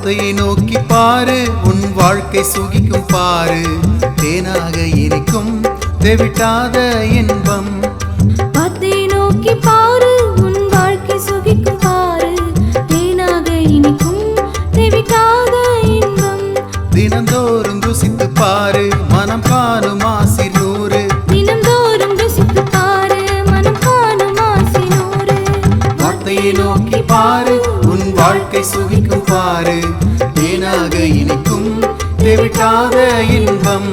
வார்த்தையை நோக்கி பாரு, உன் வாழ்க்கை சுகிக்கும் பாரு, தேனாக இனிக்கும் தெவிட்டாத இன்பம். வார்த்தையை நோக்கி பாரு, உன் வாழ்க்கை சுகிக்கும் பாரு, தேனாக இனிக்கும் தெவிட்டாத இன்பம். தினந்தோறும் ருசித்து பாரு, மனம் காணும் ஆசி நூறு. தினந்தோறும் ருசித்து பாரு, மனம் காணும் ஆசி நூறு. வார்த்தையை நோக்கி பாரு, உன் வாழ்க்கை சுகிக்கும் பாரு, தேனாக இனிக்கும் தெவிட்டாத இன்பம்.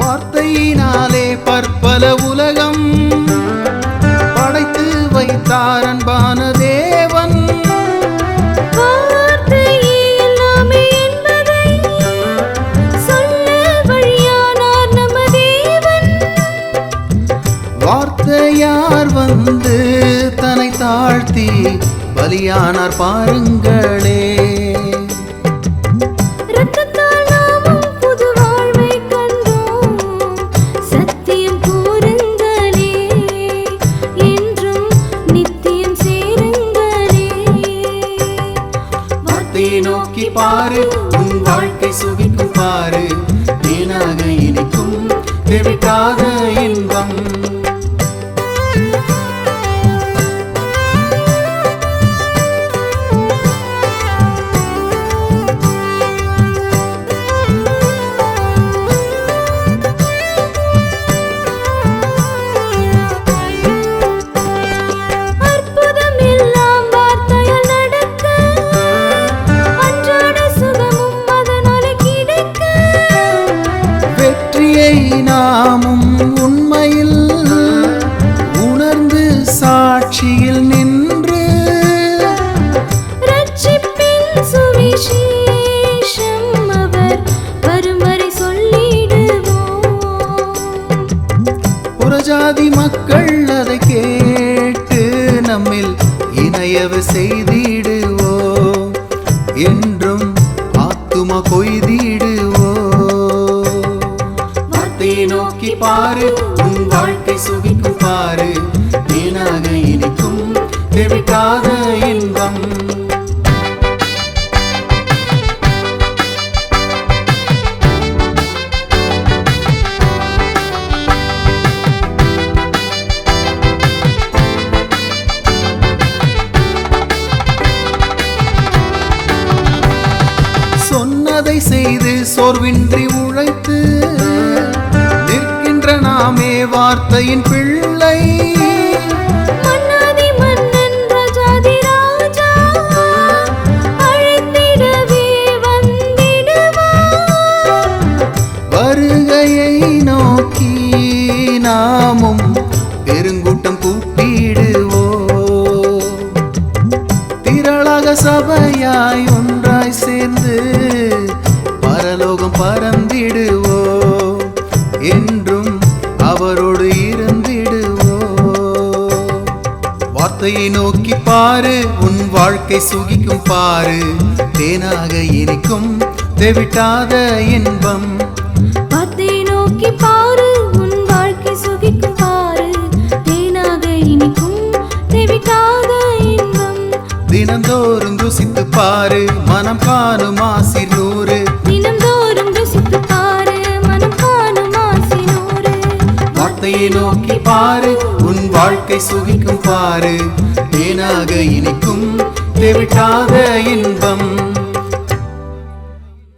வார்த்தையினாலே பற்பல உலகம் படைத்து வைத்தார் அன்பான தேவன். வார்த்தையே எல்லாமே என்பதை சொல்ல வழியானார் நம்ம தேவன். வார்த்தையார் வந்து தன்னை தாழ்த்தி பலியானார் பாருங்களே. ரத்தத்தால் நாமும் புது வாழ்வை கண்டோம், சத்தியம் கூறுங்களே, என்றும் நித்தியம் சேருங்களே. வார்த்தையை நோக்கி பாரு, உன் வாழ்க்கை சுகிக்கும் பாரு, தேனாக இனிக்கும் தெவிட்டாத இன்பம். அற்புதம் எல்லாம் வார்த்தையால் நடக்க, அன்றாட சுகமும் அதனாலே கிடைக்க. வெற்றியை நாமும் உண்மையில் உணர்ந்து சாட்சியில் நின்று ரட்சிப்பின் சுவிசேஷம் அவர் வரும் வரை சொல்லிடுவோம். புறஜாதி மக்கள் அதை கேட்டு நம்மில் இணையவ செய்திடுவோம், என்றும் ஆத்துமா கொய்திடுவோம். வார்த்தையை நோக்கி பாரு, உன் வாழ்க்கை சுகிக்கும் பாரு, தேனாக இனிக்கும் தெவிட்டாத இன்பம். சொன்னதை செய்து சோர்வின்றி உழைத்து நிற்கின்ற நாமே வார்த்தையின் பிள்ளை. மன்னாதி மன்னன் ராஜாதி ராஜா அழைத்திடவே வந்திடுவார். வருகையை நோக்கி நாமும் பெருங்கூட்டம் கூப்பிடுவோம், திரளாக சபையாய் ஒன்றாய் சேர்ந்து பரலோகம் பறந்திடுவோம், என்றும் அவரோடு இருந்திடுவோம். வார்த்தையை நோக்கி பாரு, உன் வாழ்க்கை சுகிக்கும் பாரு, தேனாக இனிக்கும் தெவிட்டாத இன்பம். வார்த்தையை நோக்கி பாரு, உன் வாழ்க்கை சுகிக்கும் பாரு, தேனாக இனிக்கும் தெவிட்டாத இன்பம். தினந்தோறும் ருசித்து பாரு, மனம் காணும் ஆசி நூறு. தினந்தோறும் ருசித்து பாரு, மனம் காணும் ஆசி நூறு. வார்த்தையை நோக்கி பாரு, உன் வாழ்க்கை சுகிக்கும் பாரு, தேனாக இனிக்கும் தெவிட்டாத இன்பம்.